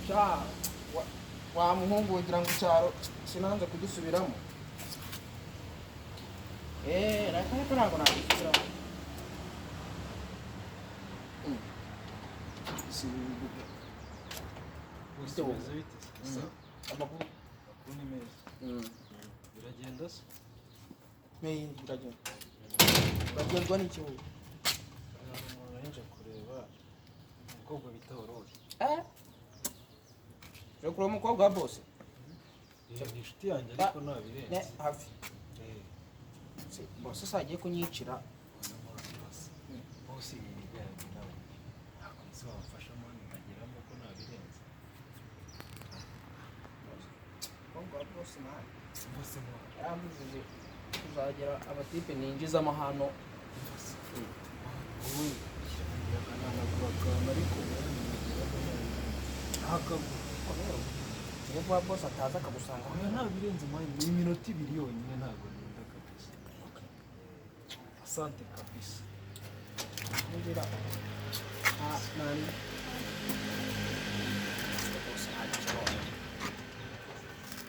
sha wa muhungu ugira ngo icyaro sinanze kudusubiramo. Reka ntabwo nabisubiramo. Bimeze bite se? Amakuru Ni meza. Biragenda se? biragenda. Bagendwa n'iki wowe? Umuntu yaje kureba umukobwa bita Aurore. Uje kureba umukobwa wa boss? Ni inshuti yanjye ariko nabirenze. Hafi. Boss se agiye kunyicira. Boss yiganye nawe. Akunze wamfasha mwana nkageramo ko nabirenze. Umukobwa wa boss nawe. Boss mwana. Yambujije kuzagera abatipe ninjizamo hano. Wowe ariko niyo kuba boss ataza akagusanga oya ntabirenze mwana ni iminota 2 yonyine ntabwo nenda kabisa. Asante kabisa. ngira nani